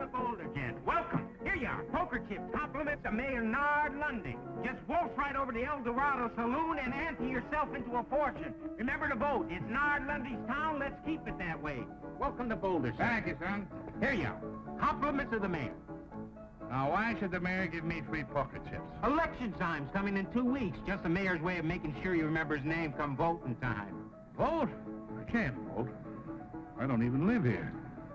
the boulder, gent. Welcome. Here you are. Poker chips, compliments of Mayor Nard Lundy. Just waltz right over to El Dorado Saloon and ante yourself into a fortune. Remember to vote. It's Nard Lundy's town. Let's keep it that way. Welcome to Boulder, sir. Thank you, son. Here you are. Compliments of the mayor. Now, why should the mayor give me free poker chips? Election time's coming in 2 weeks. Just the mayor's way of making sure you remember his name come voting time. Vote? I can't vote. I don't even live here.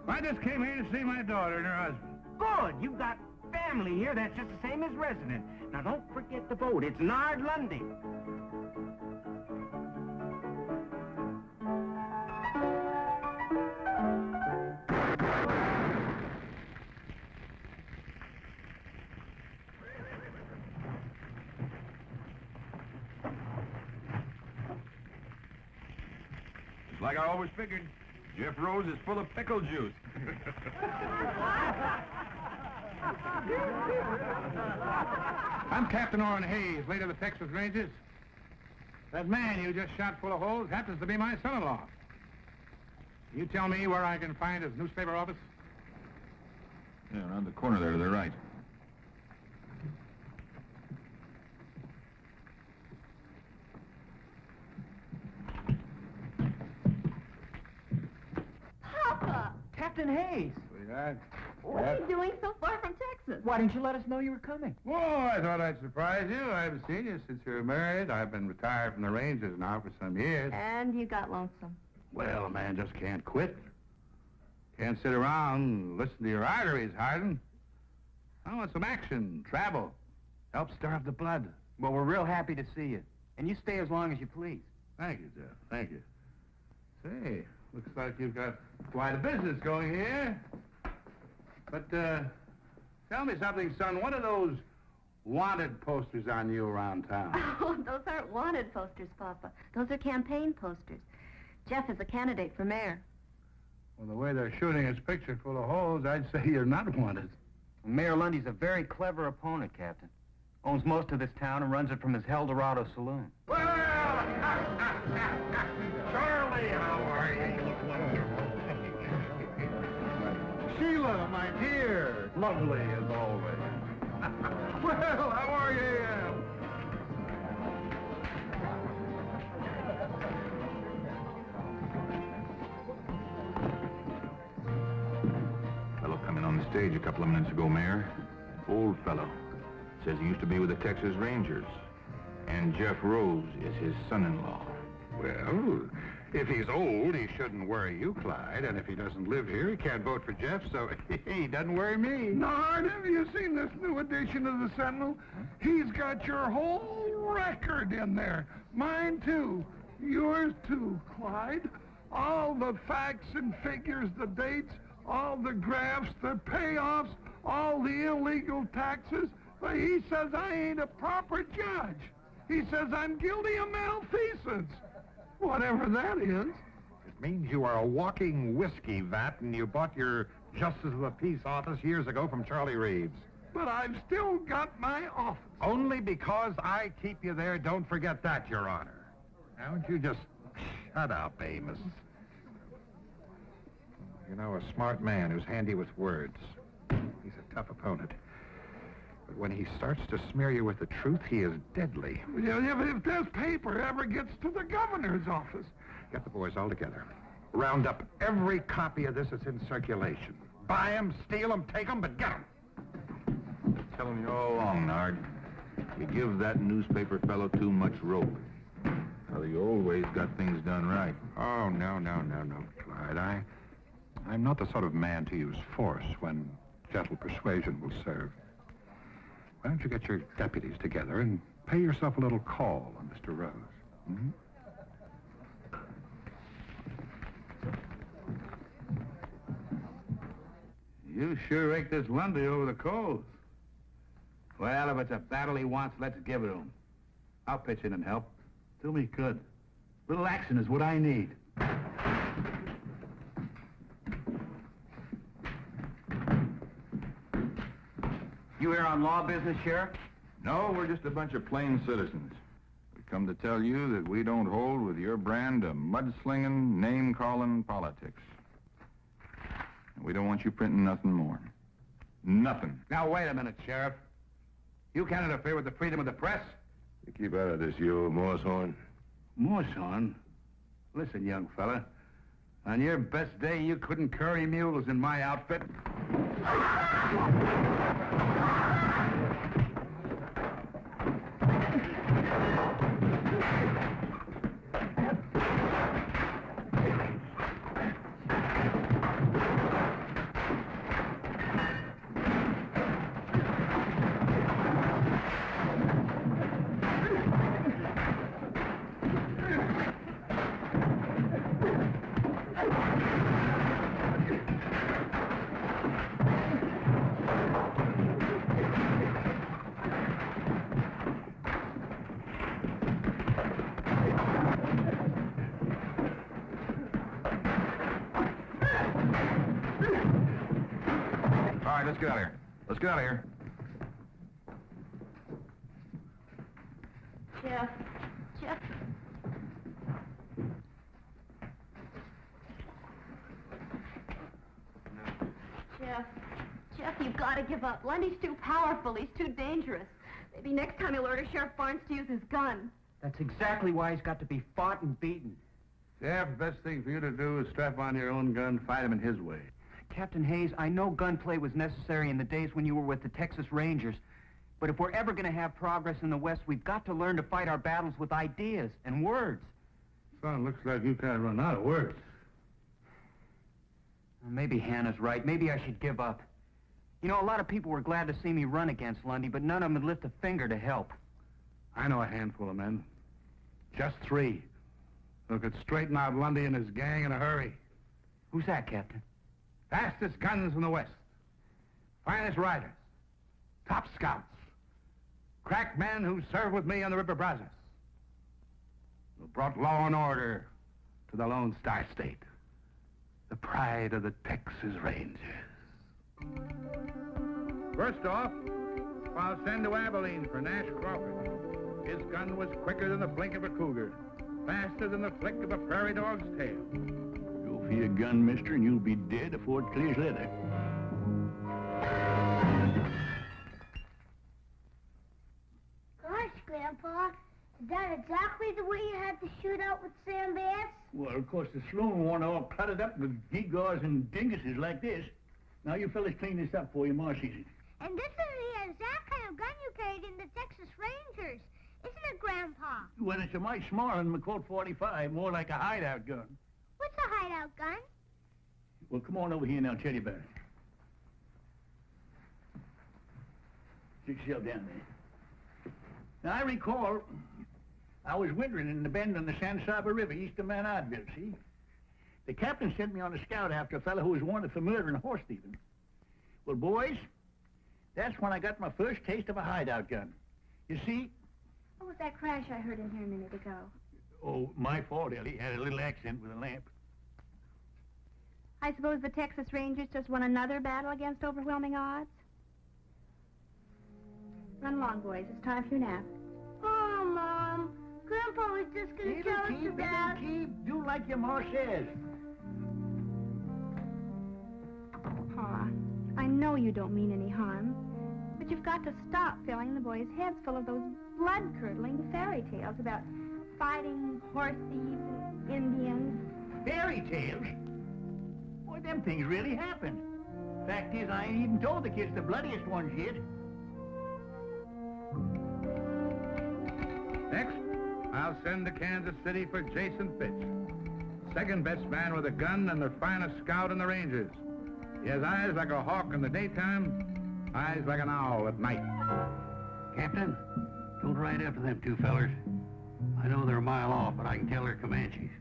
I just came here to see my daughter and her husband. Good. You've got family here that's just the same as resident. Now, don't forget to vote. It's Nard Lundy. Like I always figured, Jeff Rose is full of pickle juice. I'm Captain Orin Hayes, leader of the Texas Rangers. That man you just shot full of holes happens to be my son-in-law. You tell me where I can find his newspaper office? Yeah, around the corner there to the right. Papa! Captain Hayes! Sweetheart. What are you doing so far from Texas? Why didn't you let us know you were coming? Oh, I thought I'd surprise you. I haven't seen you since you were married. I've been retired from the Rangers now for some years. And you got lonesome. Well, a man just can't quit. Can't sit around and listen to your arteries harden. I want some action, travel. Help starve the blood. Well, we're real happy to see you. And you stay as long as you please. Thank you, Jeff. Thank you. Say, looks like you've got quite a business going here. But, tell me something, son. What are those wanted posters on you around town? Oh, those aren't wanted posters, Papa. Those are campaign posters. Jeff is a candidate for mayor. Well, the way they're shooting his picture full of holes, I'd say you're not wanted. Mayor Lundy's a very clever opponent, Captain. Owns most of this town and runs it from his El Dorado saloon. Well, Charlie, how are you? You look wonderful. Sheila, my dear. Lovely as always. Well, how are you? Fellow coming on the stage a couple of minutes ago, Mayor. Old fellow. Says he used to be with the Texas Rangers. And Jeff Rose is his son-in-law. Well, if he's old, he shouldn't worry you, Clyde. And if he doesn't live here, he can't vote for Jeff, so he doesn't worry me. Nard, have you seen this new edition of the Sentinel? He's got your whole record in there. Mine, too. Yours, too, Clyde. All the facts and figures, the dates, all the graphs, the payoffs, all the illegal taxes. But he says I ain't a proper judge. He says I'm guilty of malfeasance. Whatever that is. It means you are a walking whiskey vat and you bought your Justice of the Peace office years ago from Charlie Reeves. But I've still got my office. Only because I keep you there, don't forget that, Your Honor. Now, don't you just shut up, Amos. You know, a smart man who's handy with words. He's a tough opponent. But when he starts to smear you with the truth, he is deadly. Yeah, but if this paper ever gets to the governor's office... Get the boys all together. Round up every copy of this that's in circulation. Buy them, steal them, take them, but get them. Telling you all along, Nard. You give that newspaper fellow too much rope. Well, you always got things done right. Oh, no, Clyde. I'm not the sort of man to use force when gentle persuasion will serve. Why don't you get your deputies together and pay yourself a little call on Mr. Rose? Mm-hmm. You sure raked this Lundy over the coals. Well, if it's a battle he wants, let's give it to him. I'll pitch in and help. Do me good. Little action is what I need. You here on law business, Sheriff? No, we're just a bunch of plain citizens. We come to tell you that we don't hold with your brand of mudslinging, name-calling politics. And we don't want you printing nothing more. Nothing. Now, wait a minute, Sheriff. You can't interfere with the freedom of the press. You keep out of this, you old Moosehorn. Moosehorn? Listen, young fella. On your best day, you couldn't curry mules in my outfit. All right, let's get out of here. Let's get out of here. Jeff. Jeff, you've got to give up. Lundy's too powerful. He's too dangerous. Maybe next time he'll order Sheriff Barnes to use his gun. That's exactly why he's got to be fought and beaten. Sheriff, the best thing for you to do is strap on your own gun, fight him in his way. Captain Hayes, I know gunplay was necessary in the days when you were with the Texas Rangers. But if we're ever going to have progress in the West, we've got to learn to fight our battles with ideas and words. Son, looks like you kind of run out of words. Well, maybe Hannah's right. Maybe I should give up. You know, a lot of people were glad to see me run against Lundy, but none of them would lift a finger to help. I know a handful of men. Just 3. Who could straighten out Lundy and his gang in a hurry. Who's that, Captain? Fastest guns in the West. Finest riders. Top scouts. Crack men who served with me on the River Brazos. Who brought law and order to the Lone Star State. The pride of the Texas Rangers. First off, I'll send to Abilene for Nash Crawford. His gun was quicker than the blink of a cougar. Faster than the flick of a prairie dog's tail. Go for your gun, mister, and you'll be dead before it clears leather. Gosh, Grandpa, is that exactly the way you had to shoot out with Sam Bass? Well, of course, the saloon wasn't all cluttered up with gewgaws and dinguses like this. Now, you fellas clean this up for you, Ma sees it. And this is the exact kind of gun you carried in the Texas Rangers, isn't it, Grandpa? Well, it's a mite smaller than the Colt 45, more like a hideout gun. What's a hideout gun? Well, come on over here and I'll tell you about it. Stick yourself down there. Now, I recall I was wintering in the bend on the San Saba River east of Mount Oddville, see? The captain sent me on a scout after a fellow who was wanted for murder and horse thieving. Well, boys, that's when I got my first taste of a hideout gun. You see... What was that crash I heard in here a minute ago? Oh, my fault, Ellie. Had a little accident with a lamp. I suppose the Texas Rangers just won another battle against overwhelming odds? Run along, boys. It's time for your nap. Oh, Mom. Grandpa was just going to tell us about... Keep. Do like your ma says. Pa, I know you don't mean any harm, but you've got to stop filling the boys' heads full of those blood-curdling fairy tales about fighting horse thieves and Indians. Fairy tales? Boy, them things really happened. Fact is, I ain't even told the kids the bloodiest ones yet. Next, I'll send to Kansas City for Jason Fitch. Second best man with a gun and the finest scout in the Rangers. He has eyes like a hawk in the daytime, eyes like an owl at night. Captain, don't ride after them 2 fellers. I know they're a mile off, but I can tell they're Comanches.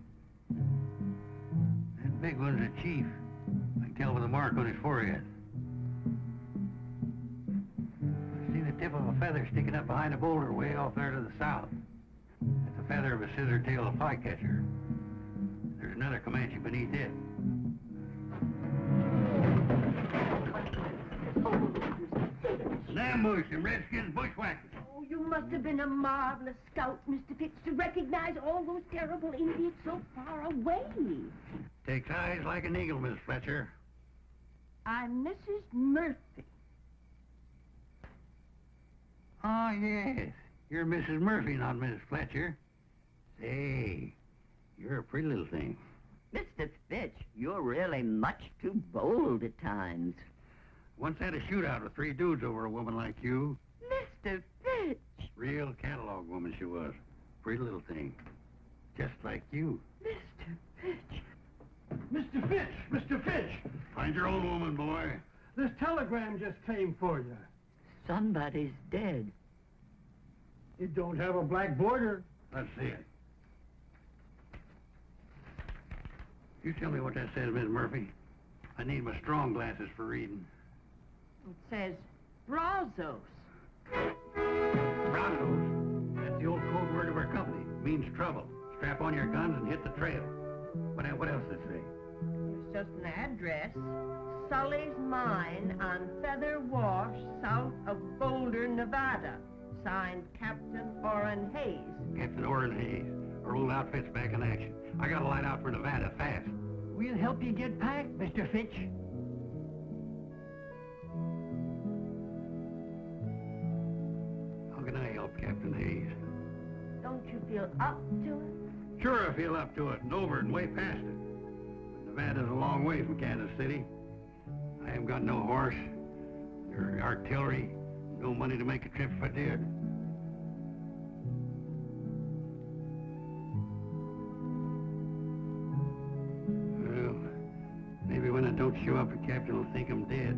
That big one's a chief. I can tell by the mark on his forehead. I see the tip of a feather sticking up behind a boulder way off there to the south. That's the feather of a scissor-tailed flycatcher. There's another Comanche beneath it. An ambush and Redskins bushwhackers. Oh, you must have been a marvelous scout, Mr. Fitz, to recognize all those terrible Indians so far away. Takes eyes like an eagle, Miss Fletcher. I'm Mrs. Murphy. Oh, yes. You're Mrs. Murphy, not Mrs. Fletcher. Say, you're a pretty little thing. Mr. Fitch, you're really much too bold at times. Once had a shootout with 3 dudes over a woman like you. Mr. Fitch! Real catalog woman she was. Pretty little thing. Just like you. Mr. Fitch! Mr. Fitch! Mr. Fitch! Find your own woman, boy. This telegram just came for you. Somebody's dead. It don't have a black border. Let's see it. You tell me what that says, Miss Murphy. I need my strong glasses for reading. It says Brazos. Brazos. That's the old code word of our company. Means trouble. Strap on your guns and hit the trail. What else does it say? It's just an address. Sully's Mine on Feather Wash, south of Boulder, Nevada. Signed Captain Orin Hayes. Captain Orin Hayes. Our old outfit's back in action. I gotta light out for Nevada fast. We'll help you get packed, Mr. Fitch. How can I help, Captain Hayes? Don't you feel up to it? Sure, I feel up to it, and over and way past it. But Nevada's a long way from Kansas City. I haven't got no horse, or artillery, no money to make a trip if I did. Well, maybe when I don't show up, the captain will think I'm dead.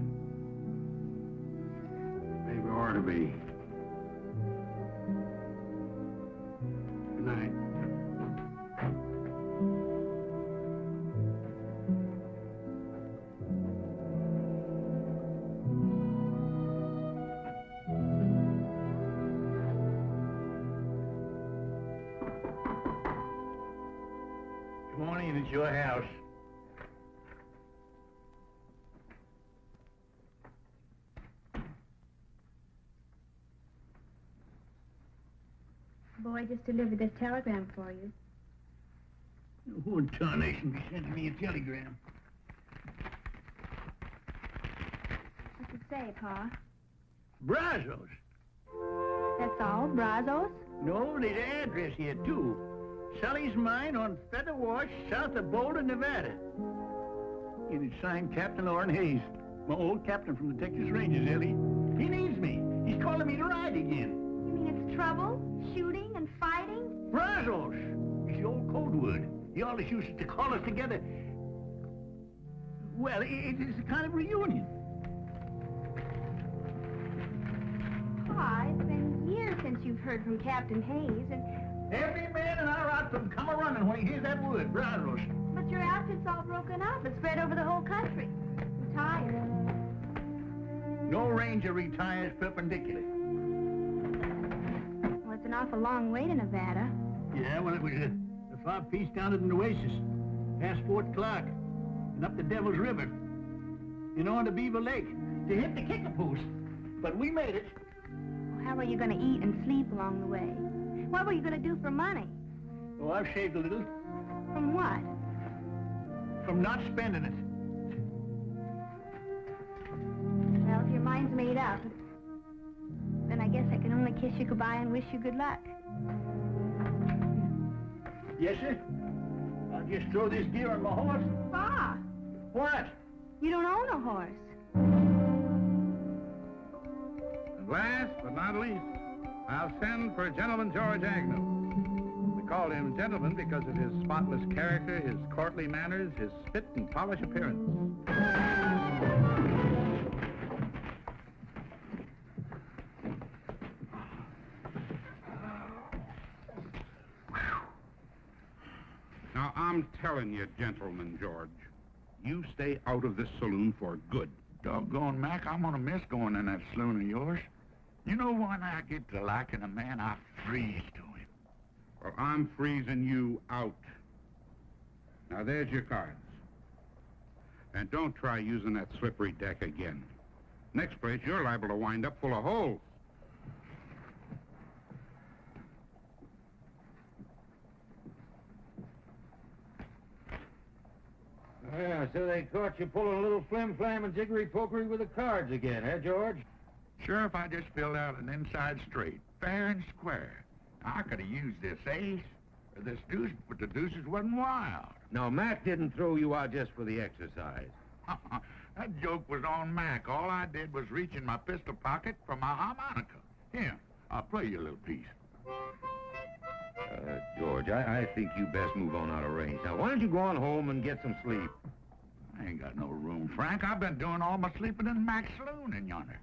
Maybe I ought to be. Good night. Good morning, it's your house. Boy just delivered this telegram for you. Who in tarnation be sending me a telegram? What's it say, Pa? Brazos. That's all? Brazos? No, there's an address here, too. Sully's Mine on Feather Wash, south of Boulder, Nevada. And it's signed Captain Orin Hayes, my old captain from the Texas Rangers, Ellie. He needs me. He's calling me to ride again. You mean it's trouble? Shooting and fighting? Brazos! It's the old code word. He always used it to call us together. Well, it's a kind of reunion. Pa, it's been years since you've heard from Captain Hayes, and... Every man in our outfit come a-running when he hears that word, Brazos. But your outfit's all broken up. It's spread over the whole country. I'm tired. No ranger retires perpendicular. Well, it's an awful long way to Nevada. Yeah, well, it was a far piece down at an oasis, past Fort Clark, and up the Devil's River, and on to Beaver Lake, to hit the Kickapoo. But we made it. Well, how are you going to eat and sleep along the way? What were you going to do for money? Oh, I've saved a little. From what? From not spending it. Well, if your mind's made up, then I guess I can only kiss you goodbye and wish you good luck. Yes, sir? I'll just throw this gear on my horse. Pa! What? You don't own a horse. And last but not least, I'll send for Gentleman George Agnew. We call him gentleman because of his spotless character, his courtly manners, his spit and polish appearance. Now, I'm telling you, Gentleman George, you stay out of this saloon for good. Doggone, Mac, I'm gonna miss going in that saloon of yours. You know, when I get to liking a man, I freeze to him. Well, I'm freezing you out. Now, there's your cards. And don't try using that slippery deck again. Next place, you're liable to wind up full of holes. Yeah, so they caught you pulling a little flim-flam and jiggery-pokery with the cards again, eh, George? Sheriff, I just filled out an inside straight, fair and square. I could have used this ace, or this deuce, but the deuces wasn't wild. No, Mac didn't throw you out just for the exercise. That joke was on Mac. All I did was reach in my pistol pocket for my harmonica. Here, I'll play you a little piece. George, I think you best move on out of range. Now, why don't you go on home and get some sleep? I ain't got no room, Frank. I've been doing all my sleeping in Mac's saloon in yonder.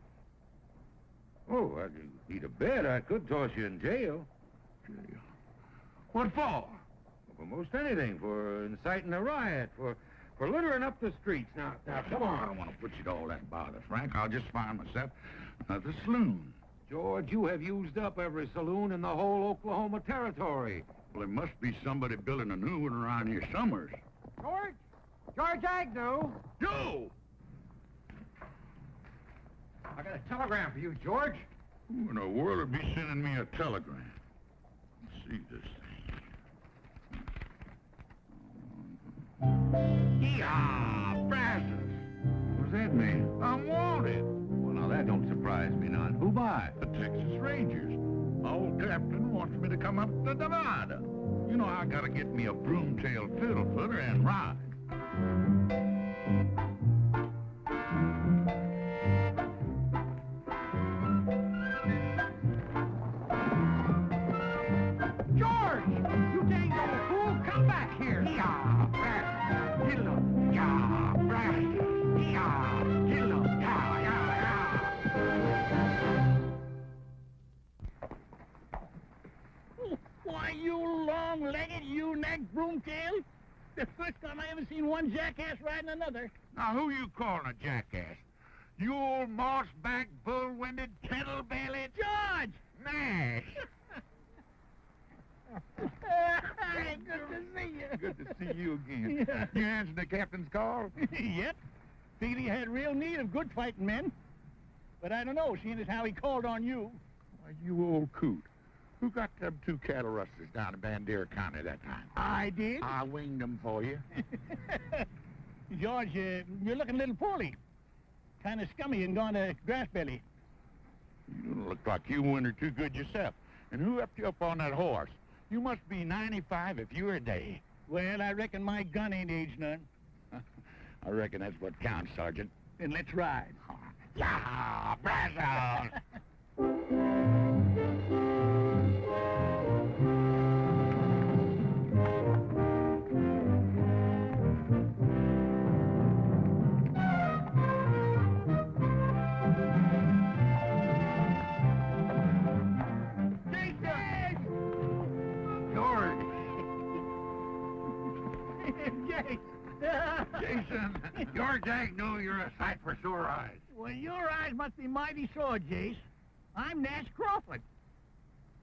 Oh, I could need a bed. I could toss you in jail. Jail? What for? For most anything. For inciting a riot. For littering up the streets. Now, come on. I don't want to put you to all that bother, Frank. I'll just find myself another saloon. George, you have used up every saloon in the whole Oklahoma territory. Well, there must be somebody building a new one around here somewhere. George? George Agnew! Joe! I got a telegram for you, George. Who in the world would be sending me a telegram? Let's see this thing. Yee-haw! Brazos! What does that mean? I'm wanted. Well, now, that don't surprise me none. Who by? The Texas Rangers. My old captain wants me to come up to Nevada. You know, I gotta get me a broom-tailed fiddle-footer and ride. George! You dang old fool! Come back here! Yeah, Brazos! Hello! Yeah, Brazos! Yeah, hello! Yeah, Why, you long-legged, you-necked broomtail? The first time I ever seen one jackass riding another. Now, who you calling a jackass? You old moss-backed, bull-winded, kettle-bellied... George! Nash! Good to see you. Good to see you again. Yeah. You answered the captain's call? Yep. Figured he had real need of good fighting men. But I don't know, seeing as how he called on you. Why, you old coot. Who got them two cattle rustlers down in Bandera County that time? I did. I winged them for you. George, you're looking a little poorly. Kind of scummy and gone to grass belly. You look like you wintered too good yourself. And who upped you up on that horse? You must be 95 if you're a day. Well, I reckon my gun ain't aged none. I reckon that's what counts, Sergeant. Then let's ride. Yeah, Brazos! Jason, George Agnew, you're a sight for sore eyes. Well, your eyes must be mighty sore, Jace. I'm Nash Crawford.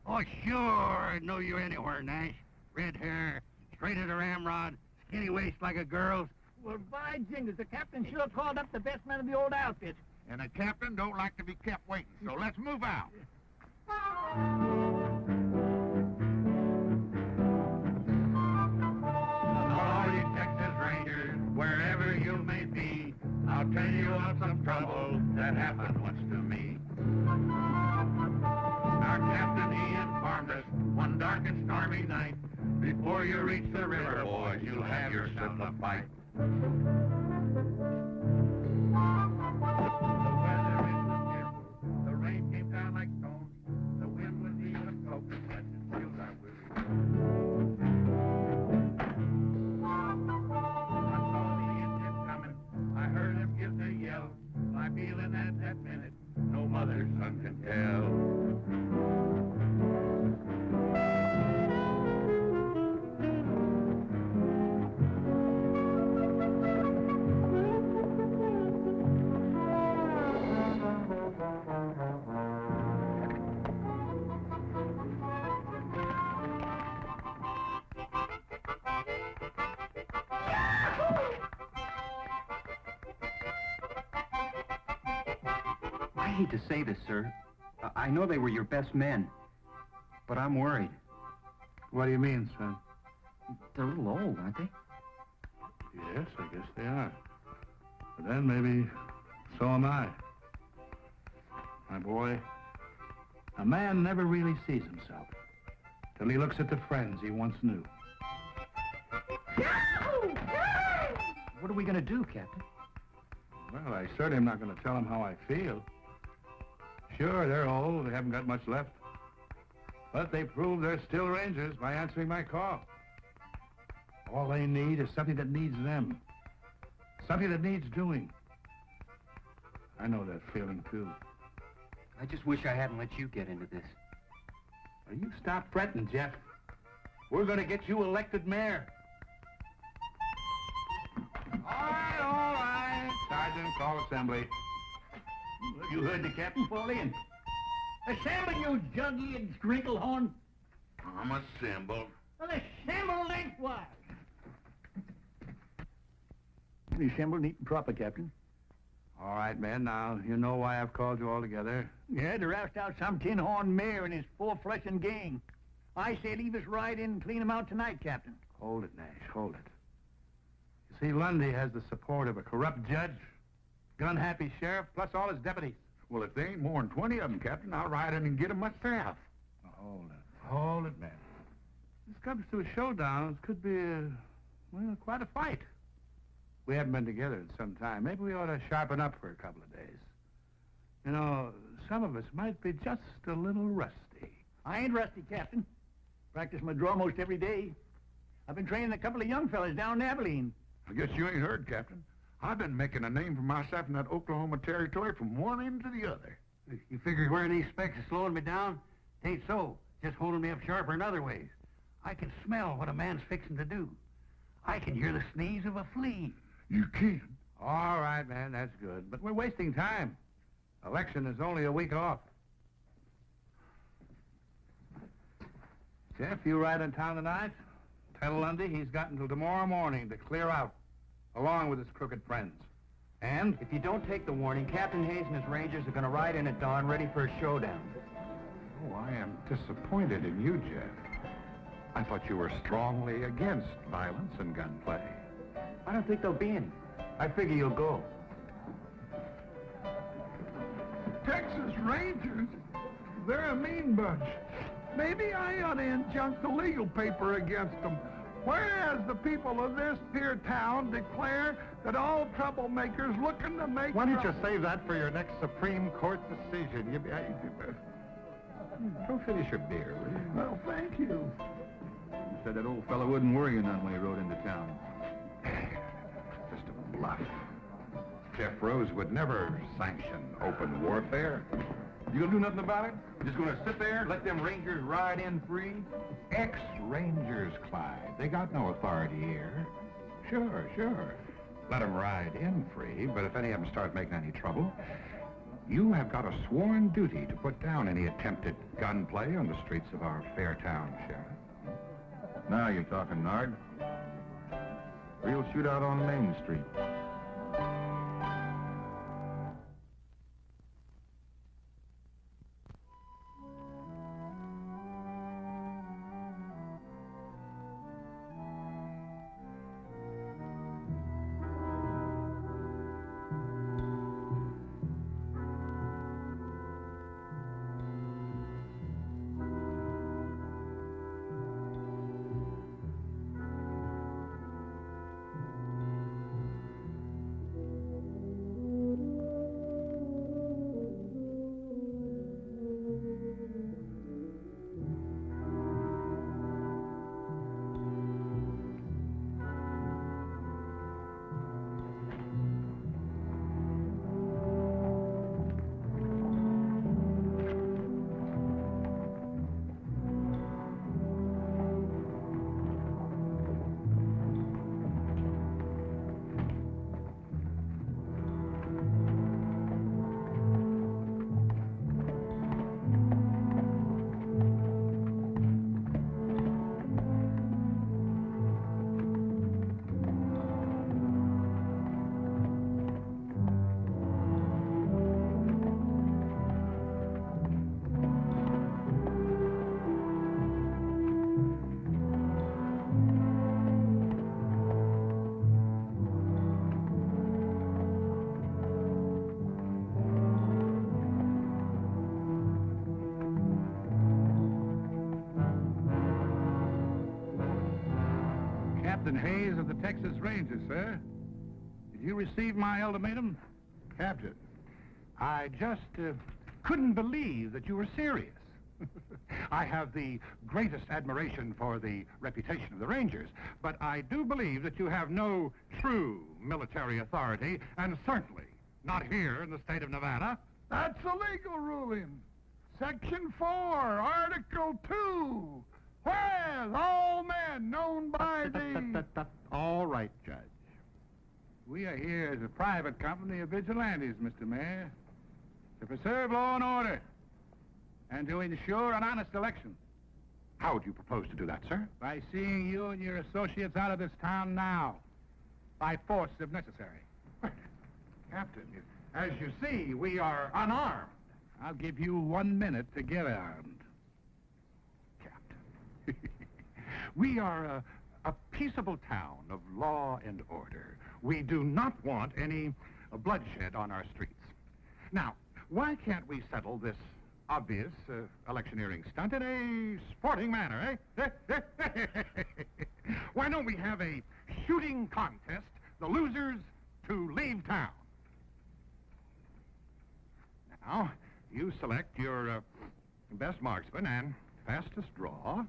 Oh, sure. I know you anywhere, Nash. Red hair, straight as a ramrod, skinny waist like a girl's. Well, by jingles, the captain sure called up the best men of the old outfit. And the captain don't like to be kept waiting, so let's move out. All you Texas Rangers, wherever you may be, I'll tell you of some trouble that happened once to me. Our captain, he informed us one dark and stormy night, before you reach the river, boys, you'll have yourself a fight. The weather is fearful. The rain came down like stones. The wind was even soaking, but it feels our weary. I saw the Indians coming. I heard him give the yell. My feeling at that minute, no mother's son can tell. I hate to say this, sir. I know they were your best men, but I'm worried. What do you mean, son? They're a little old, aren't they? Yes, I guess they are. But then maybe so am I. My boy, a man never really sees himself till he looks at the friends he once knew. What are we going to do, Captain? Well, I certainly am not going to tell them how I feel. Sure, they're old, they haven't got much left. But they prove they're still Rangers by answering my call. All they need is something that needs them. Something that needs doing. I know that feeling, too. I just wish I hadn't let you get into this. Well, you stop fretting, Jeff. We're going to get you elected mayor. All right. Sergeant, call assembly. You heard the captain fall in. Assemble, you jug-eared scrinkle-horn. I'm assembled. Well, assemble lengthwise. Assemble neat and proper, Captain. All right, men, now, you know why I've called you all together. Yeah, to roust out some tin-horn mayor and his four-flushing gang. I say leave us right in and clean him out tonight, Captain. Hold it, Nash, hold it. You see, Lundy has the support of a corrupt judge, gun-happy sheriff, plus all his deputies. Well, if there ain't more than 20 of them, Captain, I'll ride in and get them myself. Hold it, man. This comes to a showdown. It could be, well, quite a fight. We haven't been together in some time. Maybe we ought to sharpen up for a couple of days. You know, some of us might be just a little rusty. I ain't rusty, Captain. Practice my draw most every day. I've been training a couple of young fellas down in Abilene. I guess you ain't heard, Captain. I've been making a name for myself in that Oklahoma territory from one end to the other. You figure wearing these specs is slowing me down? It ain't so. Just holding me up sharper in other ways. I can smell what a man's fixing to do. I can hear the sneeze of a flea. You can? All right, man, that's good. But we're wasting time. Election is only a week off. Jeff, you ride in town tonight? Tell Lundy he's got until tomorrow morning to clear out, along with his crooked friends. And if you don't take the warning, Captain Hayes and his Rangers are going to ride in at dawn ready for a showdown. Oh, I am disappointed in you, Jeff. I thought you were strongly against violence and gunplay. I don't think there'll be any. I figure you'll go. Texas Rangers? They're a mean bunch. Maybe I ought to injunct the legal paper against them. Whereas the people of this here town declare that all troublemakers looking to make... Why don't you save that for your next Supreme Court decision? Go finish your beer, will you? Well, thank you. You said that old fellow wouldn't worry you none when he rode into town. Just a bluff. Jeff Rose would never sanction open warfare. You gonna do nothing about it? Just gonna sit there and let them Rangers ride in free? Ex-Rangers, Clyde. They got no authority here. Sure. Let them ride in free, but if any of them start making any trouble, you have got a sworn duty to put down any attempted gunplay on the streets of our fair town, Sheriff. Now you're talking, Nard. Real shootout on Main Street. Captain Hayes of the Texas Rangers, sir. Did you receive my ultimatum? Captain, I just couldn't believe that you were serious. I have the greatest admiration for the reputation of the Rangers, but I do believe that you have no true military authority, and certainly not here in the state of Nevada. That's a legal ruling. Section 4, Article 2. Whereas all men known by the... All right, Judge. We are here as a private company of vigilantes, Mr. Mayor, to preserve law and order and to ensure an honest election. How would you propose to do that, sir? By seeing you and your associates out of this town now, by force if necessary. Captain, as you see, we are unarmed. I'll give you 1 minute to get armed. Captain, we are a peaceable town of law and order. We do not want any bloodshed on our streets. Now, why can't we settle this obvious electioneering stunt in a sporting manner, eh? Why don't we have a shooting contest, the losers to leave town? Now, you select your best marksman and fastest draw.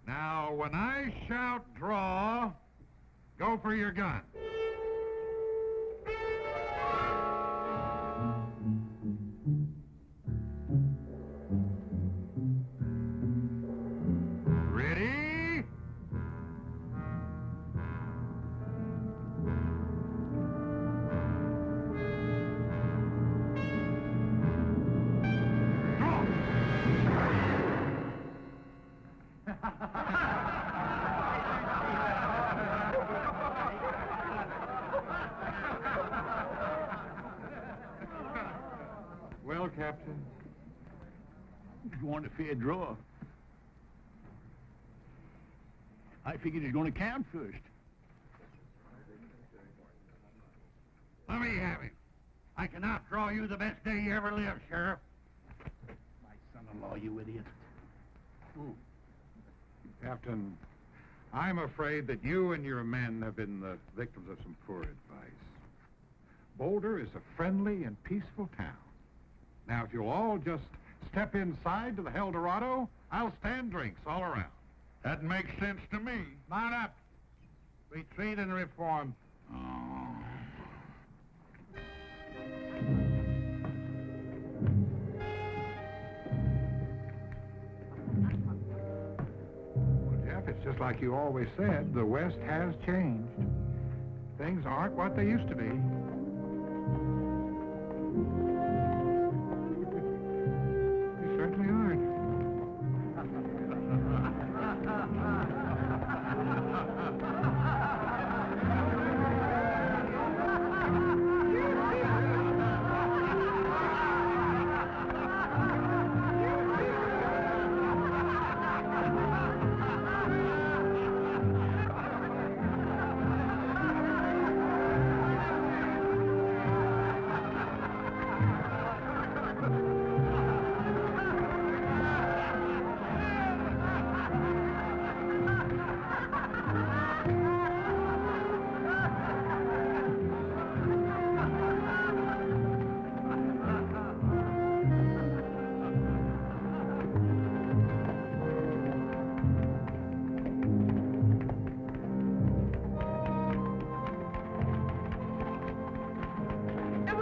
Now, when I shout draw, go for your gun. Ready? Well, Captain, You want a fair draw? I figured he's going to count first. Let me have him. I can outdraw you the best day you ever lived, Sheriff. My son-in-law, you idiot. Captain, I'm afraid that you and your men have been the victims of some poor advice. Boulder is a friendly and peaceful town. Now, if you'll all just step inside to the Eldorado, I'll stand drinks all around. That makes sense to me. Mount up. Retreat and reform. Well, Jeff, it's just like you always said, the West has changed. Things aren't what they used to be. They certainly aren't.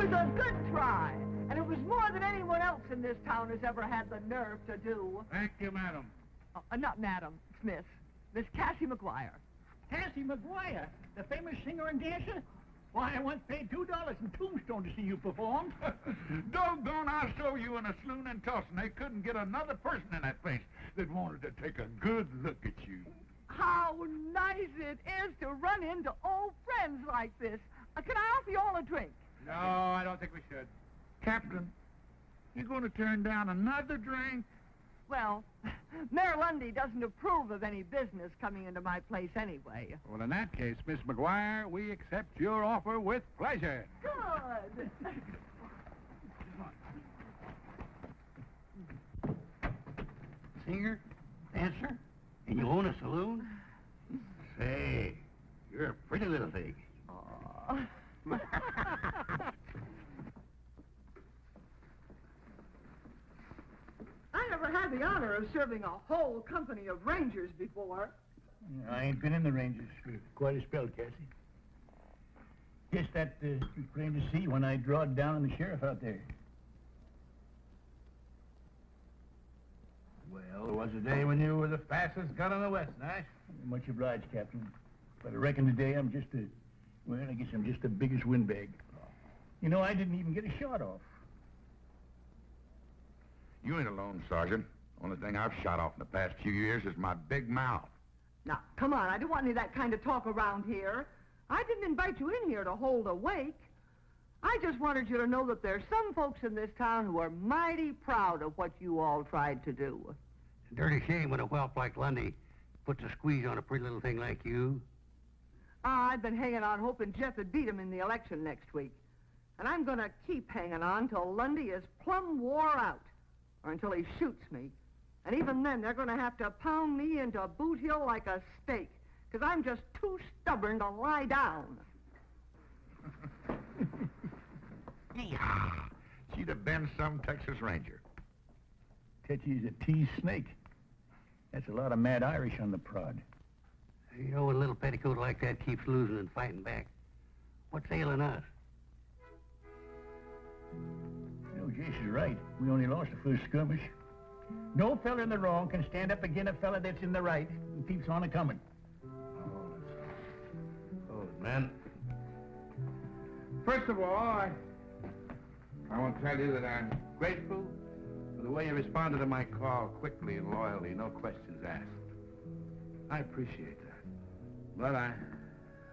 A good try, and it was more than anyone else in this town has ever had the nerve to do. Thank you, madam. Not Madam Smith, Miss Cassie McGuire. Cassie McGuire, the famous singer and dancer? Why, I once paid $2 in Tombstone to see you perform. Doggone, I saw you in a saloon in Tulsa, and they couldn't get another person in that place that wanted to take a good look at you. How nice it is to run into old friends like this. Can I offer you all a drink? No, I don't think we should. Captain, you going to turn down another drink? Well, Mayor Lundy doesn't approve of any business coming into my place anyway. Well, in that case, Miss McGuire, we accept your offer with pleasure. Good. Singer? Dancer? And you own a saloon? Say, namesake. Oh. I never had the honor of serving a whole company of rangers before. I ain't been in the Rangers for quite a spell, Cassie. Guess that was plain to see when I drawed down on the sheriff out there. Well, there was a day when you were the fastest gun in the West, Nash. Much obliged, Captain. But I reckon today I'm just I guess I'm just the biggest windbag. You know, I didn't even get a shot off. You ain't alone, Sergeant. Only thing I've shot off in the past few years is my big mouth. Now, come on, I don't want any of that kind of talk around here. I didn't invite you in here to hold a wake. I just wanted you to know that there's some folks in this town who are mighty proud of what you all tried to do. Dirty shame when a whelp like Lundy puts a squeeze on a pretty little thing like you. I've been hanging on hoping Jeff would beat him in the election next week. And I'm going to keep hanging on till Lundy is plumb wore out, or until he shoots me. And even then, they're going to have to pound me into Boot Hill like a steak, because I'm just too stubborn to lie down. Yeehaw! She'd have been some Texas Ranger. Tetchy's a tease snake. That's a lot of mad Irish on the prod. You know, when a little petticoat like that keeps losing and fighting back, what's ailing us? You know, Jace is right. We only lost the first skirmish. No fella in the wrong can stand up against a fella that's in the right and keeps on a-coming. Oh, man. First of all, I want to tell you that I'm grateful for the way you responded to my call quickly and loyally, no questions asked. I appreciate that. But I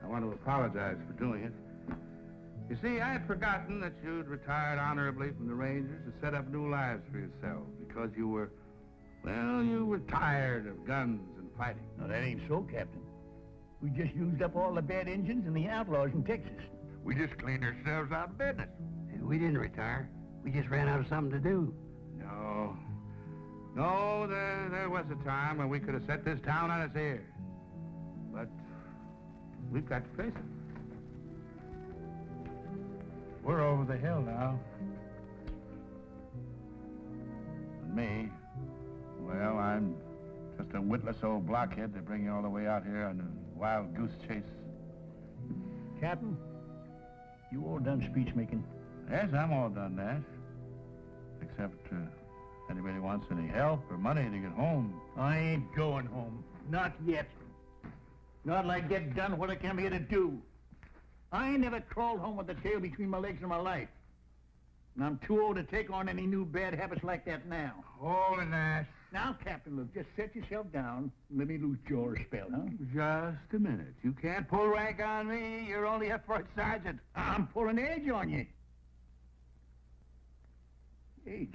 want to apologize for doing it. You see, I had forgotten that you'd retired honorably from the Rangers to set up new lives for yourself because you were tired of guns and fighting. No, that ain't so, Captain. We just used up all the bad engines and the outlaws in Texas. We just cleaned ourselves out of business. We didn't retire. We just ran out of something to do. No, there was a time when we could have set this town on its ear. But we've got to face it. We're over the hill now. And me, well, I'm just a witless old blockhead to bring you all the way out here on a wild goose chase. Captain, you all done speech making? Yes, I'm all done, Nash. Except, anybody wants any help or money to get home? I ain't going home. Not yet. Not till I get done what I came here to do. I ain't never crawled home with the tail between my legs in my life. And I'm too old to take on any new bad habits like that now. Holy Nash. Now, Captain, look, just set yourself down and let me lose jaw a spell, huh? Just a minute. You can't pull rank on me. You're only a first sergeant. I'm pulling edge on you. Age.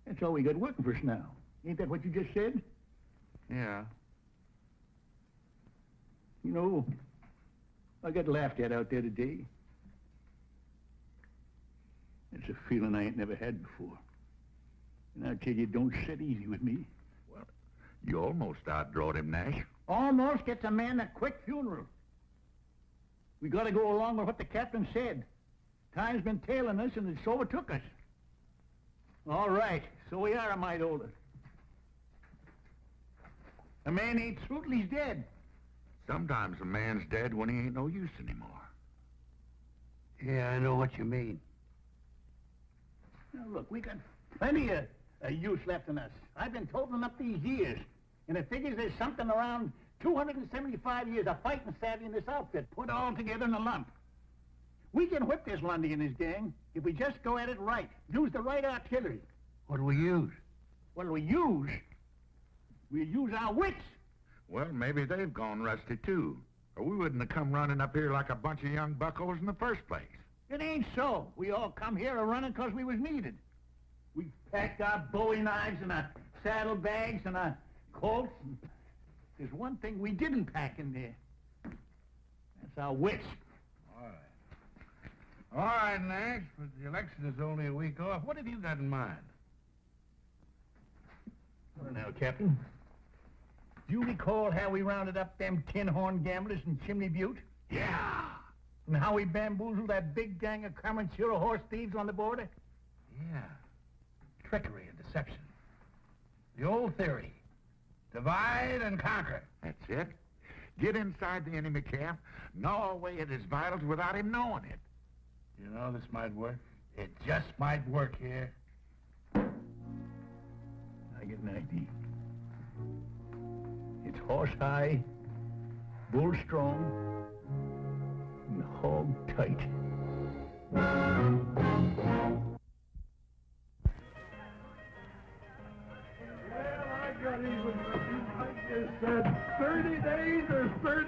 That's all we got working for us now. Ain't that what you just said? Yeah. You know, I got laughed at out there today. It's a feeling I ain't never had before. And I tell you, it don't sit easy with me. Well, you almost outdrawed him, Nash. Almost gets a man a quick funeral. We got to go along with what the captain said. Time's been tailing us, and it's overtook us. All right, so we are a mite older. A man ain't through till he's dead. Sometimes a man's dead when he ain't no use anymore. Yeah, I know what you mean. Now, look, we got plenty of use left in us. I've been totaling up these years, and it figures there's something around 275 years of fighting savvy in this outfit, put all together in a lump. We can whip this Lundy and his gang if we just go at it right, use the right artillery. What do we use? What do we use? We use our wits. Well, maybe they've gone rusty, too. Or we wouldn't have come running up here like a bunch of young buckos in the first place. It ain't so. We all come here a-running because we was needed. We packed our bowie knives and our saddlebags and our Colts. There's one thing we didn't pack in there. That's our wits. All right, Nash, but the election is only a week off. What have you got in mind? Well, now, Captain, Do you recall how we rounded up them tin-horn gamblers in Chimney Butte? Yeah. And how we bamboozled that big gang of Comanchero horse thieves on the border? Yeah. Trickery and deception. The old theory. Divide and conquer. That's it. Get inside the enemy camp, gnaw away at his vitals without him knowing it. You know, this might work. It just might work here. I get an idea. It's horse high, bull strong, and hog tight. I got even with you. I just said 30 days or $30.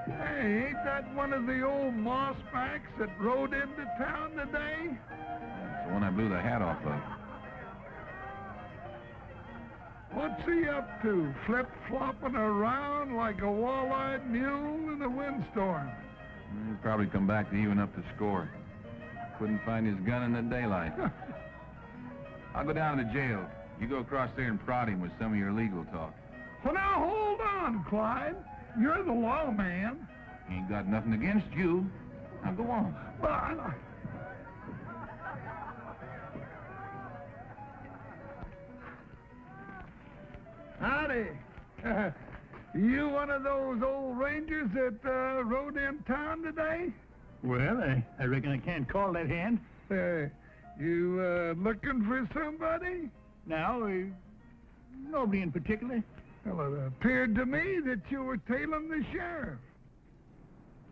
Hey, ain't that one of the old mossbacks that rode into town today? That's the one I blew the hat off of. What's he up to? Flip-flopping around like a wall-eyed mule in a windstorm. He'll probably come back to even up the score. Couldn't find his gun in the daylight. I'll go down to the jail. You go across there and prod him with some of your legal talk. Well, now, hold on, Clyde. You're the lawman. Ain't got nothing against you. Now go on. Well, howdy. You one of those old rangers that rode in town today? Well, I reckon I can't call that hand. You looking for somebody? No, nobody in particular. Well, it appeared to me that you were tailing the sheriff.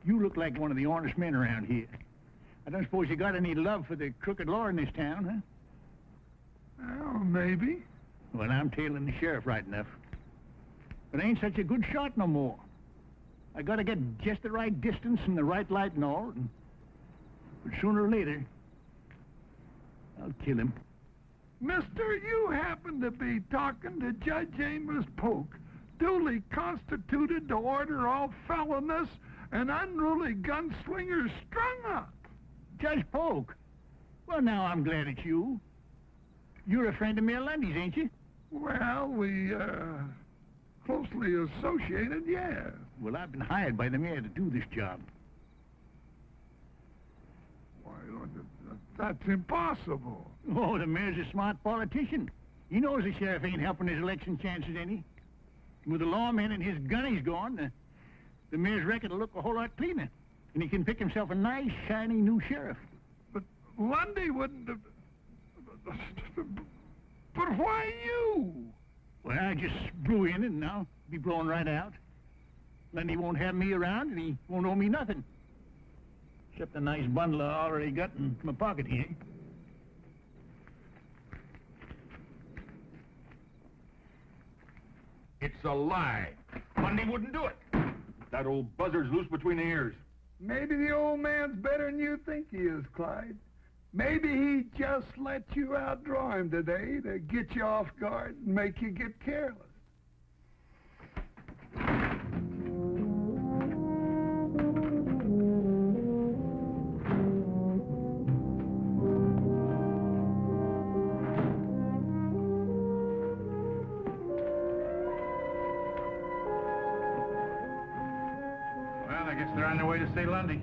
You look like one of the honest men around here. I don't suppose you got any love for the crooked law in this town, huh? Well, maybe. Well, I'm tailing the sheriff right enough. But I ain't such a good shot no more. I gotta get just the right distance and the right light and all. But sooner or later, I'll kill him. Mister, you happen to be talking to Judge Amos Polk, duly constituted to order all felonious and unruly gunslingers strung up. Judge Polk? Well, now I'm glad it's you. You're a friend of Mayor Lundy's, ain't you? Well, we, closely associated, yeah. Well, I've been hired by the mayor to do this job. Why, that's impossible. Oh, the mayor's a smart politician. He knows the sheriff ain't helping his election chances any. With the lawman and his gunnies gone, the mayor's record will look a whole lot cleaner. And he can pick himself a nice, shiny new sheriff. But Lundy wouldn't have... But why you? Well, I just blew in and now be blowing right out. Lundy won't have me around and he won't owe me nothing. Except a nice bundle I already got in my pocket here. It's a lie. Lundy wouldn't do it. That old buzzard's loose between the ears. Maybe the old man's better than you think he is, Clyde. Maybe he just let you outdraw him today to get you off guard and make you get careless. Well, I guess they're on their way to see Lundy.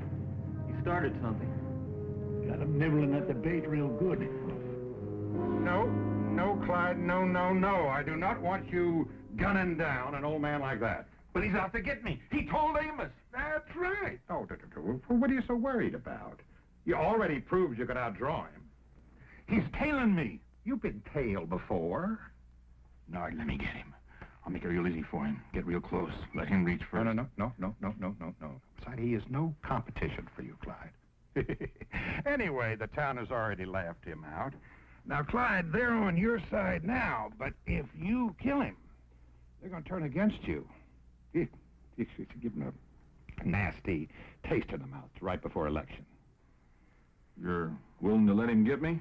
He started something. Got him nibbling at the bait real good. No, Clyde, no. I do not want you gunning down an old man like that. But he's out to get me. He told Amos. That's right. Oh, what are you so worried about? You already proved you could outdraw him. He's tailing me. You've been tailed before. Nard, let me get him. I'll make it real easy for him. Get real close. Let him reach first. No. Besides, he is no competition for you, Clyde. Anyway, the town has already laughed him out. Now, Clyde, they're on your side now, but if you kill him, they're going to turn against you. You should give him a nasty taste in the mouth right before election. You're willing to let him get me?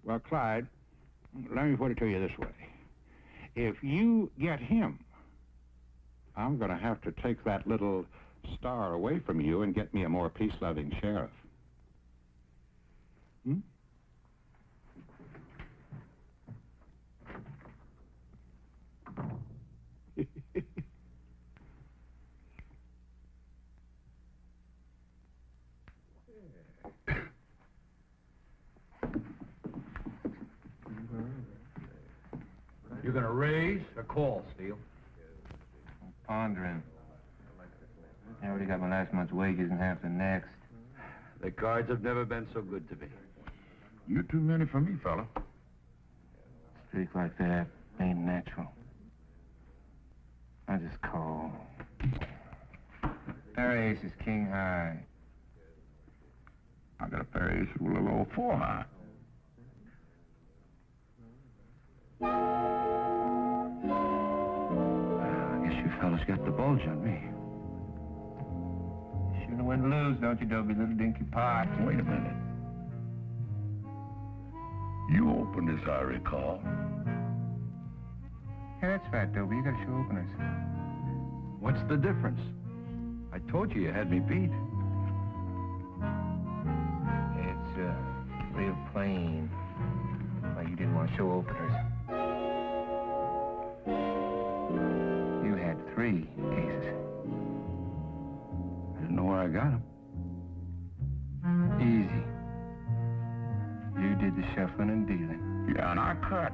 Well, Clyde, let me put it to you this way. If you get him, I'm going to have to take that little star away from you and get me a more peace-loving sheriff. You gonna raise or call, Steele? I'm pondering. I already got my last month's wages and half the next. The cards have never been so good to me. You too many for me, fella. Streak like that ain't natural. I just call. Pair of aces, king high. I got a pair of aces with a little old 4 high. I guess you fellas got the bulge on me. You shouldn't win lose, don't you, Dobie, little dinky pot? Wait a minute. You opened this, I recall. Yeah, that's right, Dobie. You got to show openers. What's the difference? I told you had me beat. It's, real plain. Why you didn't want to show openers. You had 3 cases. I didn't know where I got them. Easy. You did the shuffling and dealing. Yeah, and I cut.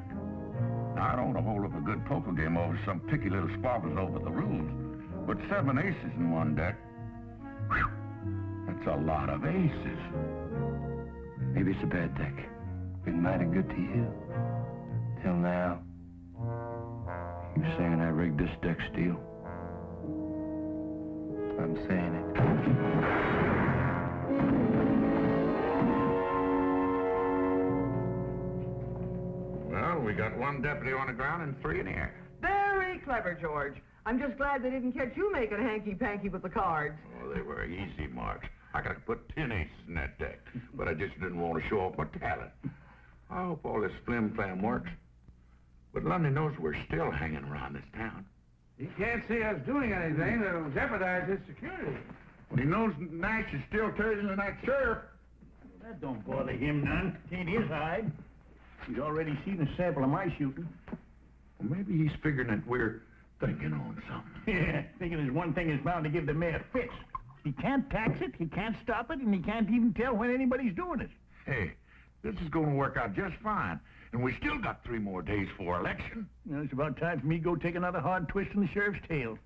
Now, I don't want to hold up a good poker game over some picky little squabbles over the rules. But 7 aces in one deck, whew, that's a lot of aces. Maybe it's a bad deck. Been mighty good to you. Till now. You saying I rigged this deck, Steele? I'm saying it. Well, we got 1 deputy on the ground and 3 in the air. Very clever, George. I'm just glad they didn't catch you making hanky-panky with the cards. Oh, they were easy marks. I could have put 10 aces in that deck, but I just didn't want to show off my talent. I hope all this flim-flam works. But Lundy knows we're still hanging around this town. He can't see us doing anything that'll jeopardize his security. Well, he knows Nash is still turning in that sheriff. That don't bother him none. Ain't his hide. He's already seen a sample of my shooting. Well, maybe he's figuring that we're thinking on something. Yeah, thinking there's one thing that's bound to give the mayor fits. He can't tax it, he can't stop it, and he can't even tell when anybody's doing it. Hey, this is going to work out just fine. And we still got 3 more days for election. You know, it's about time for me to go take another hard twist in the sheriff's tail.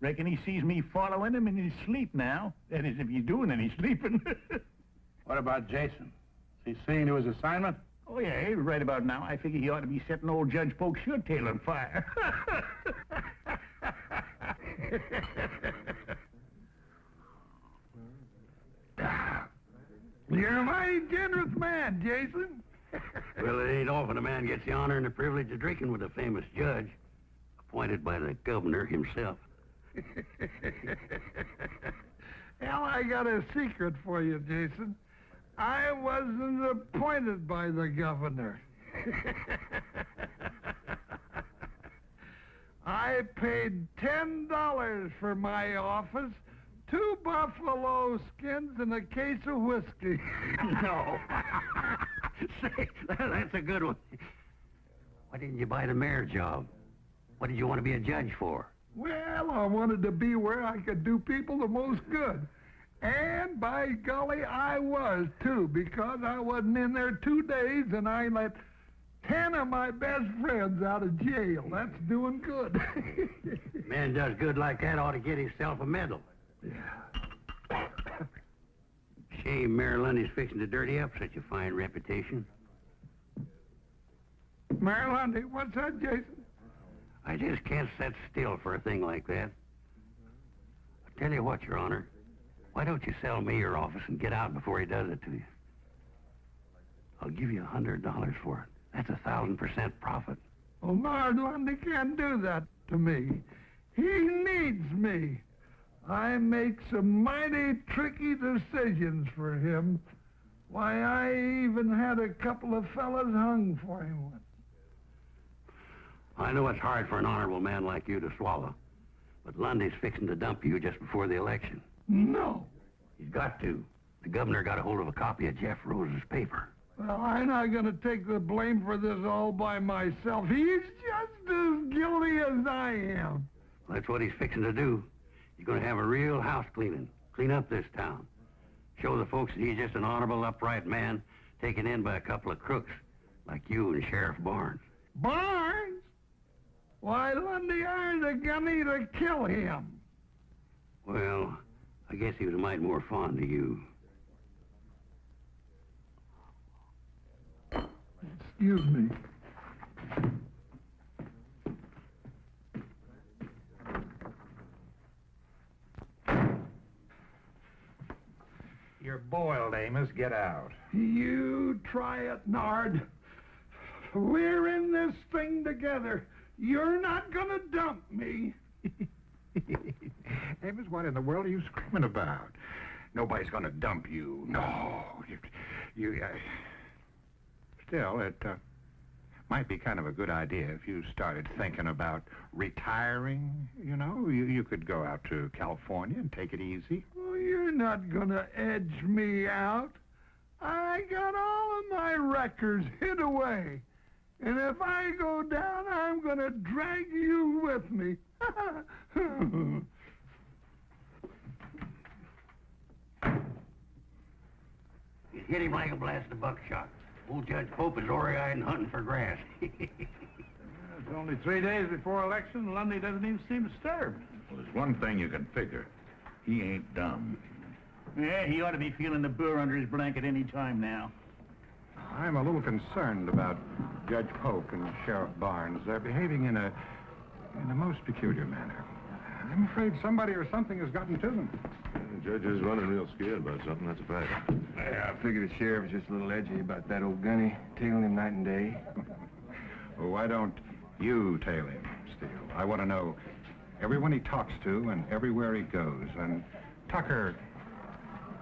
Reckon he sees me following him in his sleep now. That is, if he's doing any sleeping. What about Jason? Is he seeing to his assignment? Oh, yeah, right about now. I figure he ought to be setting old Judge Polk's shirt tail on fire. You're a mighty generous man, Jason. Well, it ain't often a man gets the honor and the privilege of drinking with a famous judge, appointed by the governor himself. Well, I got a secret for you, Jason. I wasn't appointed by the governor. I paid $10 for my office, 2 buffalo skins, and a case of whiskey. No. Say, that's a good one. Why didn't you buy the mayor job? What did you want to be a judge for? Well, I wanted to be where I could do people the most good. And by golly, I was, too, because I wasn't in there 2 days and I let 10 of my best friends out of jail. That's doing good. Man does good like that ought to get himself a medal. Yeah. Shame Mayor Lundy's fixing to dirty up such a fine reputation. Mayor Lundy, what's that, Jason? I just can't sit still for a thing like that. I tell you what, Your Honor. Why don't you sell me your office and get out before he does it to you? I'll give you $100 for it. That's 1,000% profit. Well, Mayor Lundy can't do that to me. He needs me. I make some mighty tricky decisions for him. Why, I even had a couple of fellas hung for him once. I know it's hard for an honorable man like you to swallow, but Lundy's fixing to dump you just before the election. No. He's got to. The governor got a hold of a copy of Jeff Rose's paper. Well, I'm not going to take the blame for this all by myself. He's just as guilty as I am. Well, that's what he's fixing to do. He's going to have a real house cleaning. Clean up this town. Show the folks that he's just an honorable, upright man taken in by a couple of crooks like you and Sheriff Barnes. Barnes? Why, Lundy hired a gunny to kill him. Well, I guess he was a mite more fond of you. Excuse me. You're boiled, Amos. Get out. You try it, Nard. We're in this thing together. You're not gonna dump me. Amos, what in the world are you screaming about? Nobody's gonna dump you. No. Still, it might be kind of a good idea if you started thinking about retiring, you know. You could go out to California and take it easy. Well, you're not gonna edge me out. I got all of my records hid away. And if I go down, I'm gonna drag you with me. You hit him like a blasted buckshot. Old Judge Pope is ore-eyed and hunting for grass. It's only 3 days before election. Lundy doesn't even seem disturbed. Well, there's one thing you can figure. He ain't dumb. Yeah, he ought to be feeling the burr under his blanket any time now. I'm a little concerned about Judge Pope and Sheriff Barnes. They're behaving in a most peculiar manner. I'm afraid somebody or something has gotten to them. The judge is running real scared about something, that's a fact. Yeah, I figured the sheriff was just a little edgy about that old gunny, tailing him night and day. Well, why don't you tail him, Steele? I want to know everyone he talks to and everywhere he goes. And Tucker,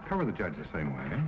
cover the judge the same way, eh?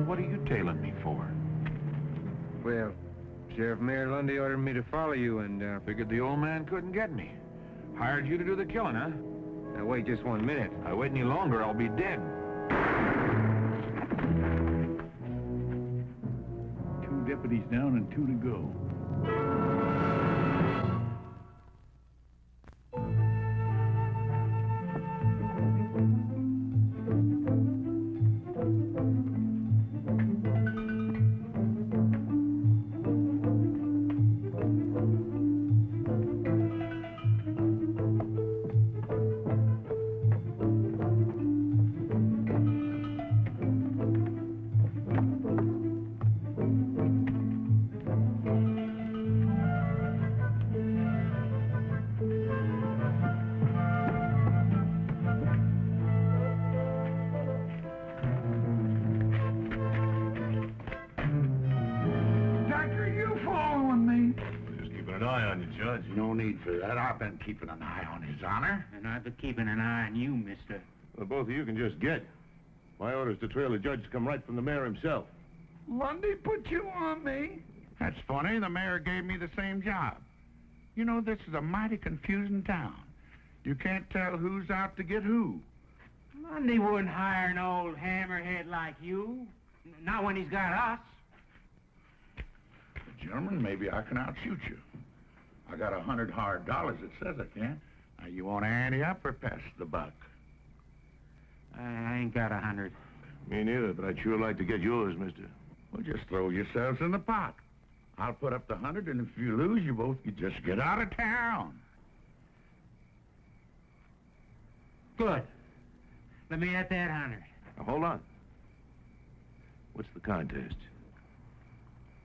What are you tailing me for? Well, Sheriff Mayor Lundy ordered me to follow you and, Figured the old man couldn't get me. Hired you to do the killing, huh? Now, wait just 1 minute. I wait any longer, I'll be dead. 2 deputies down and 2 to go. No need for that. I've been keeping an eye on His Honor. And I've been keeping an eye on you, mister. Well, both of you can just get. My orders to trail the judge come right from the mayor himself. Lundy put you on me. That's funny. The mayor gave me the same job. You know, this is a mighty confusing town. You can't tell who's out to get who. Lundy wouldn't hire an old hammerhead like you. Not when he's got us. Gentlemen, maybe I can outshoot you. I got $100 hard dollars that says I can. Now, you want to ante up or pass the buck? I ain't got 100. Me neither, but I'd sure like to get yours, mister. Well, just throw yourselves in the pot. I'll put up the 100, and if you lose, you just get out of town. Good. Let me at that 100. Now, hold on. What's the contest?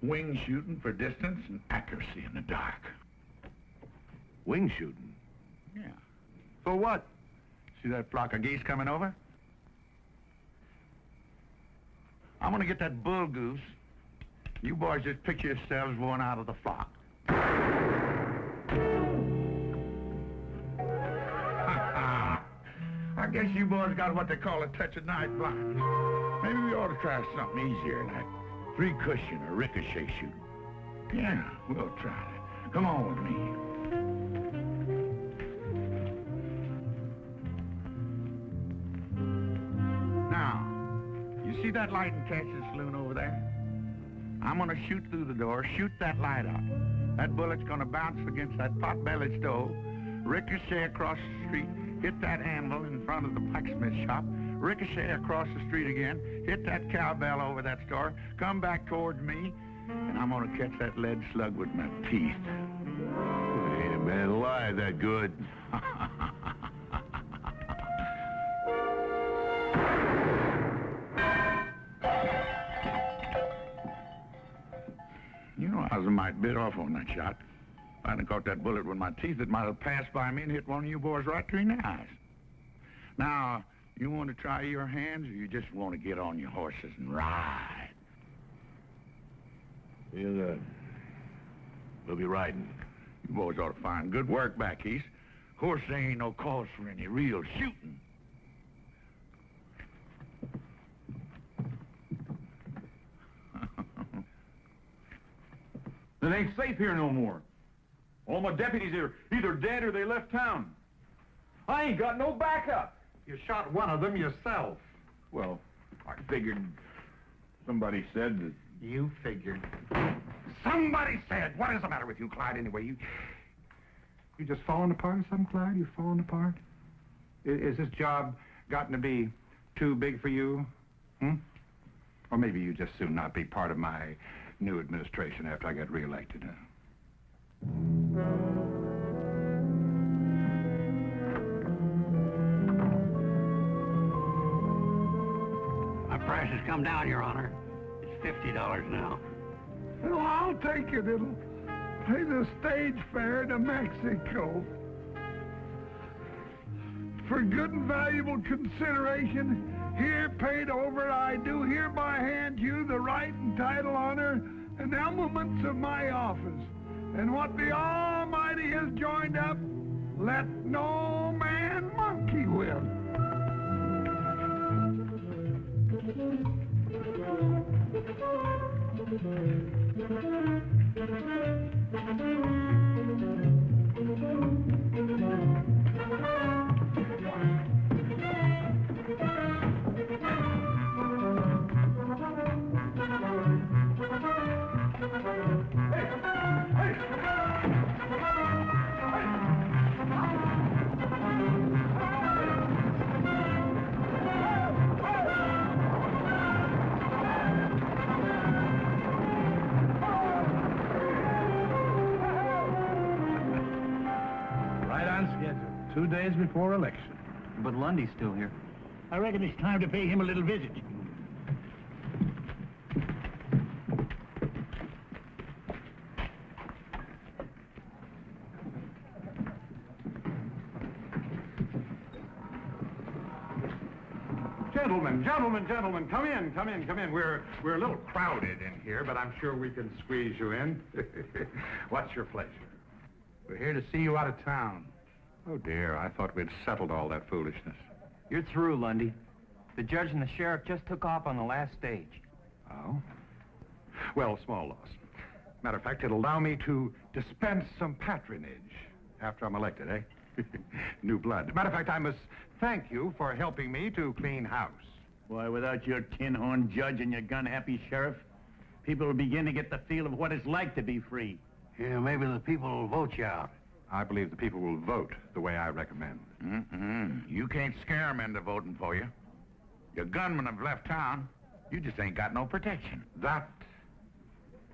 Wing shooting for distance and accuracy in the dark. Wing shooting? Yeah. For what? See that flock of geese coming over? I'm gonna get that bull goose. You boys just picture yourselves going out of the flock. I guess you boys got what they call a touch of night blindness. Maybe we ought to try something easier, like 3-cushion or ricochet shooting. Yeah, we'll try that. Come on with me. Now, you see that light in Cassius' saloon over there? I'm gonna shoot through the door, shoot that light out. That bullet's gonna bounce against that pot-bellied stove, ricochet across the street, hit that anvil in front of the blacksmith shop, ricochet across the street again, hit that cowbell over that store, come back towards me, and I'm gonna catch that lead slug with my teeth. Hey, man, lie that good. You know, I was a mite bit off on that shot. If I hadn't caught that bullet with my teeth, it might have passed by me and hit one of you boys right between the eyes. Now, you want to try your hands, or you just want to get on your horses and ride? We'll be riding. You boys ought to find good work back east. Of course, there ain't no cause for any real shooting. It ain't safe here no more. All my deputies are either dead or they left town. I ain't got no backup. You shot one of them yourself. Well, I figured somebody said that... You figured. Somebody said. What is the matter with you, Clyde, anyway? You just falling apart or something, Clyde? You falling apart? Is this job gotten to be too big for you? Or maybe you just soon not be part of my new administration after I get reelected, huh? My price has come down, Your Honor. It's $50 now. Well, I'll take it. It'll pay the stage fare to Mexico. For good and valuable consideration, here paid over, I do hereby hand you the right and title, honor, and elements of my office. And what the Almighty has joined up, let no man monkey with. Right on schedule. 2 days before election. But Lundy's still here. I reckon it's time to pay him a little visit. Gentlemen, come in. We're a little crowded in here, but I'm sure we can squeeze you in. What's your pleasure? We're here to see you out of town. Oh, dear, I thought we'd settled all that foolishness. You're through, Lundy. The judge and the sheriff just took off on the last stage. Oh? Well, small loss. Matter of fact, it'll allow me to dispense some patronage after I'm elected, eh? New blood. Matter of fact, I must thank you for helping me to clean house. Why, without your tin-horn judge and your gun-happy sheriff, people will begin to get the feel of what it's like to be free. Yeah, maybe the people will vote you out. I believe the people will vote the way I recommend. You can't scare them into voting for you. Your gunmen have left town. You just ain't got no protection. That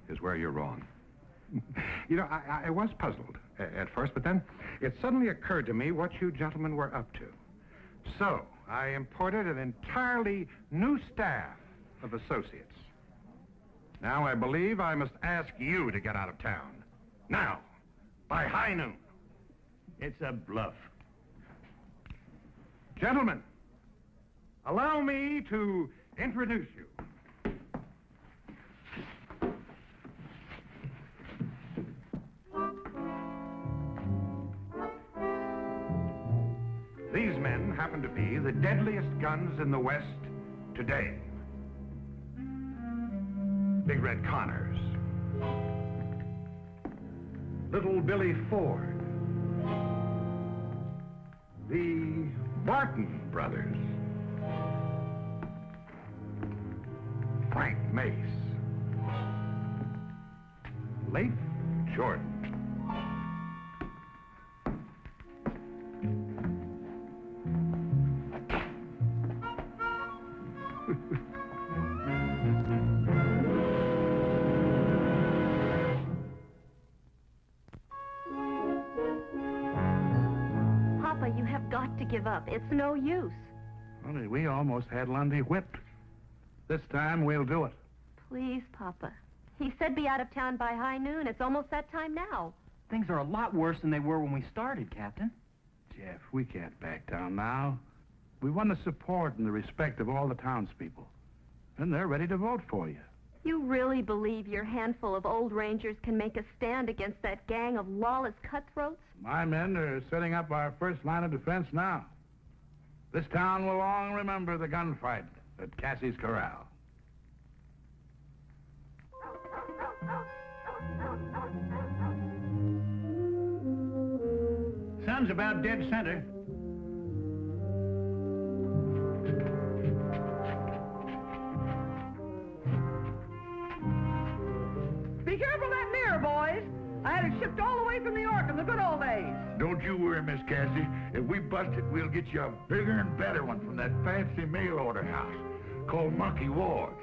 is where you're wrong. You know, I was puzzled at first, but then it suddenly occurred to me what you gentlemen were up to. So, I imported an entirely new staff of associates. Now I believe I must ask you to get out of town. Now, by high noon. It's a bluff. Gentlemen, allow me to introduce you. These men happen to be the deadliest guns in the West today. Big Red Connors, Little Billy Ford, the Barton brothers, Frank Mace, Leif Jordan. Papa, you have got to give up. It's no use. Honey, we almost had Lundy whipped. This time we'll do it. Please, Papa. He said be out of town by high noon. It's almost that time now. Things are a lot worse than they were when we started, Captain. Jeff, we can't back down now. We won the support and the respect of all the townspeople. And they're ready to vote for you. You really believe your handful of old rangers can make a stand against that gang of lawless cutthroats? My men are setting up our first line of defense now. This town will long remember the gunfight at Cassie's Corral. Sun's about dead center. Be careful of that mirror, boys. I had it shipped all the way from New York in the good old days. Don't you worry, Miss Cassie. If we bust it, we'll get you a bigger and better one from that fancy mail order house called Monkey Ward's.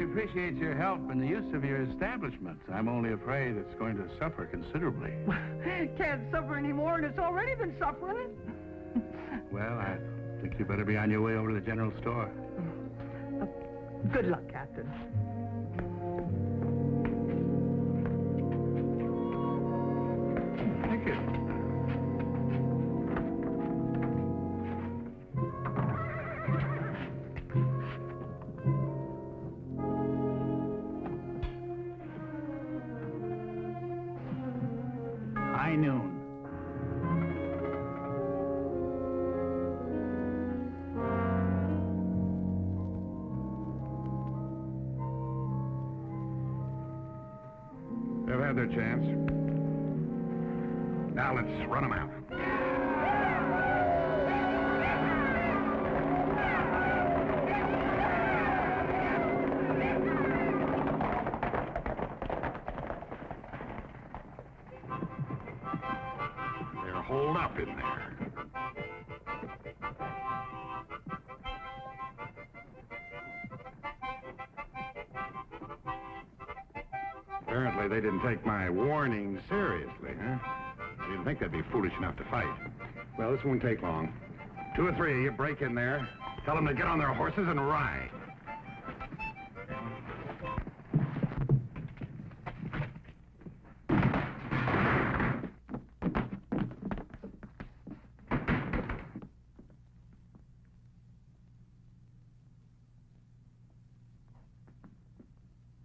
Appreciate your help in the use of your establishment. I'm only afraid it's going to suffer considerably. Can't suffer anymore, and it's already been suffering. Well, I think you better be on your way over to the general store. Good luck, Captain. Thank you. High noon. They've had their chance. Now let's run them out. They're holed up in there. Apparently they didn't take my warning seriously, huh? I didn't think they'd be foolish enough to fight. Well, this won't take long. 2 or 3 of you break in there, tell them to get on their horses and ride.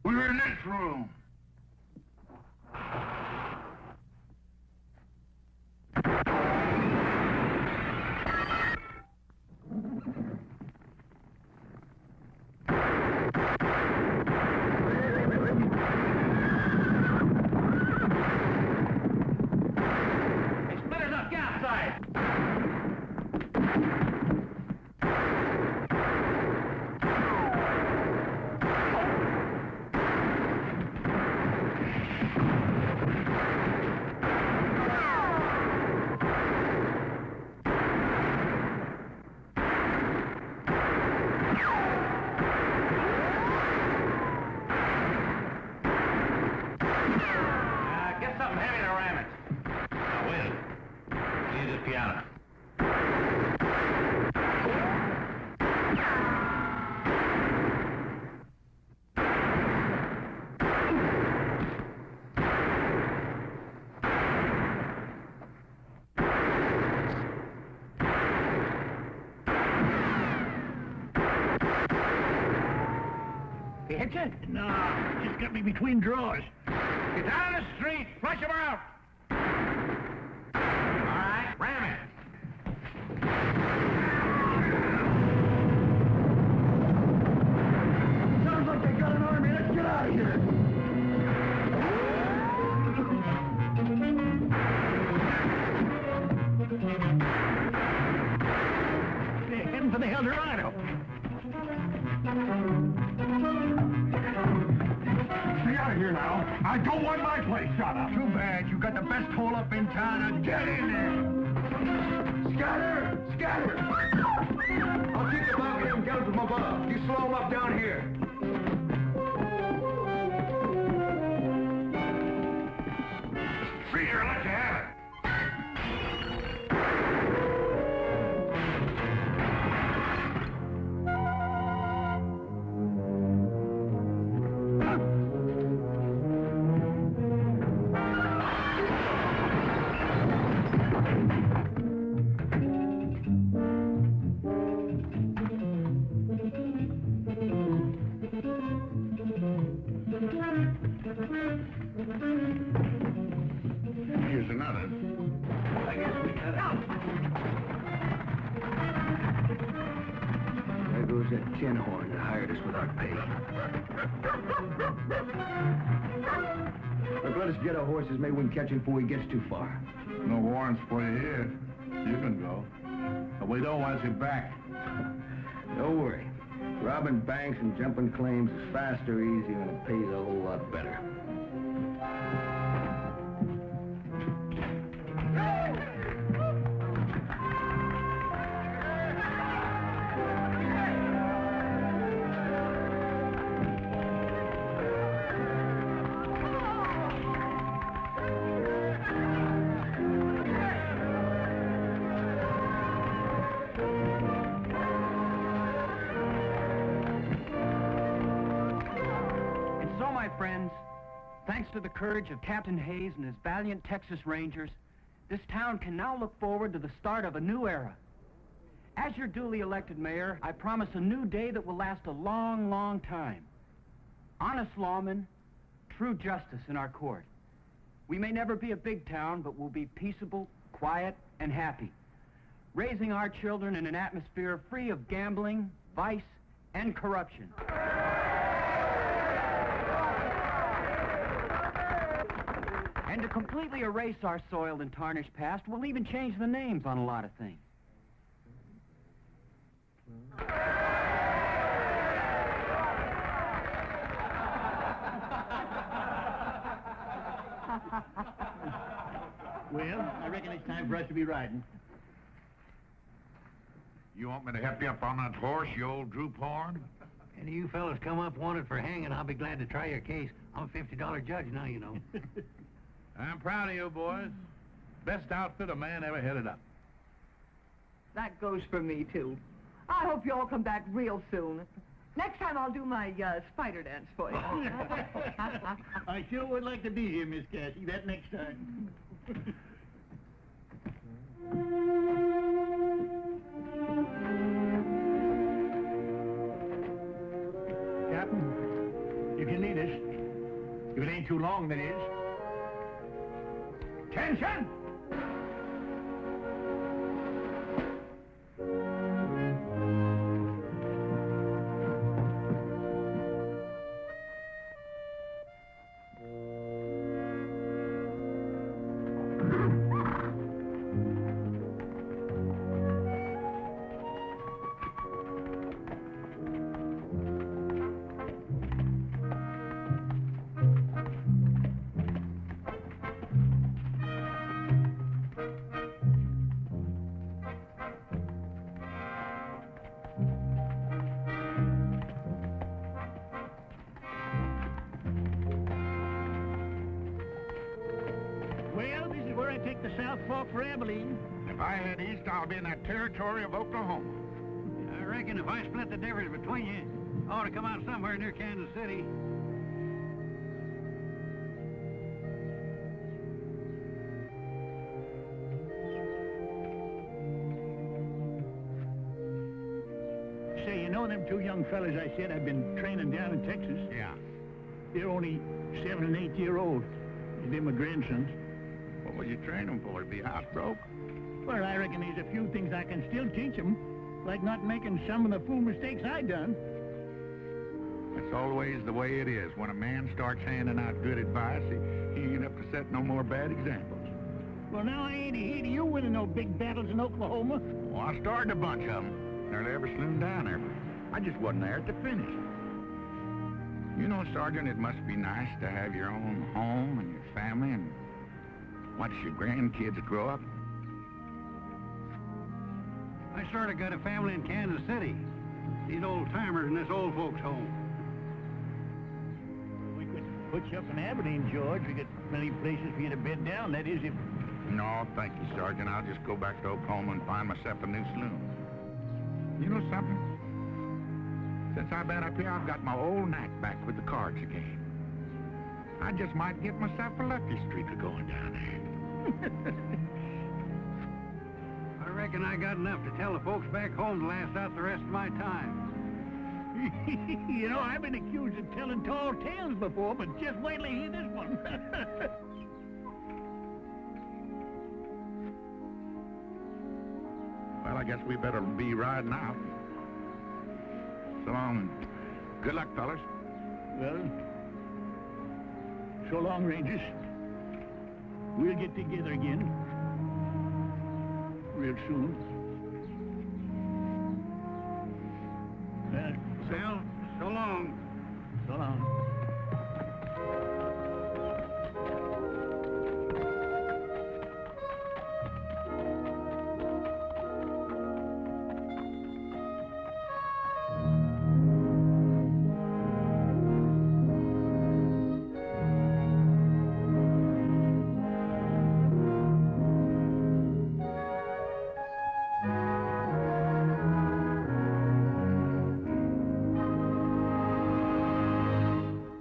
We're in this room. Hey, split us up, get outside. manana. Hit you? No, just got me between drawers. Get down the street. Flush him out. All right, ram it. Sounds like they got an army. Let's get out of here. They're heading for the Eldorado. Stay out of here now. I don't want my place shot up. Too bad. You got the best hole up in town. Now get in there. Scatter! Scatter! I'll keep the bucket and guns from above. You slow them up down here. Freezer, let you have it. Here's another. I guess we cut out. There goes that tin horn that hired us without pay. Look, let us get our horses. Maybe we can catch him before he gets too far. No warrants for you here. You can go. But we don't want you back. Don't worry. Robbing banks and jumping claims is faster, easier, and it pays a whole lot better. Friends, thanks to the courage of Captain Hayes and his valiant Texas Rangers, this town can now look forward to the start of a new era. As your duly elected mayor, I promise a new day that will last a long, long time. Honest lawmen, true justice in our court. We may never be a big town, but we'll be peaceable, quiet, and happy, raising our children in an atmosphere free of gambling, vice, and corruption. And to completely erase our soiled and tarnished past, we'll even change the names on a lot of things. Well, I reckon it's time for us to be riding. You want me to help you up on that horse, you old droop horn? Any of you fellas come up wanted for hanging, I'll be glad to try your case. I'm a $50 judge now, you know. I'm proud of you, boys. Best outfit a man ever headed up. That goes for me, too. I hope you all come back real soon. Next time I'll do my spider dance for you. I sure would like to be here, Miss Cassie, that next time. Captain, you can lead us. If it ain't too long, that is. Attention! Take the South Fork for Abilene. If I head east, I'll be in that territory of Oklahoma. I reckon if I split the difference between you, I ought to come out somewhere near Kansas City. Say, you know them two young fellas I said I've been training down in Texas? Yeah. They're only 7 and 8 year old. They're my grandsons. What will you train them for? To be housebroke? Well, I reckon there's a few things I can still teach them, like not making some of the fool mistakes I done. That's always the way it is. When a man starts handing out good advice, he ain't up to set no more bad examples. Well, now I ain't ahead of you winning no big battles in Oklahoma. Well, I started a bunch of them. Nearly every saloon down there. I just wasn't there at the finish. You know, Sergeant, it must be nice to have your own home and your family and watch your grandkids grow up. I sort of got a family in Kansas City. These old-timers in this old folks' home. We could put you up in Aberdeen, George. We got plenty of places for you to bed down. That is, if... No, thank you, Sergeant. I'll just go back to Oklahoma and find myself a new saloon. You know something? Since I've been up here, I've got my old knack back with the cards again. I just might get myself a lucky streak of going down there. I reckon I got enough to tell the folks back home to last out the rest of my time. You know, I've been accused of telling tall tales before, but just wait till you hear this one. Well, I guess we better be riding out. So long. Good luck, fellas. Well, so long, Rangers. We'll get together again real soon.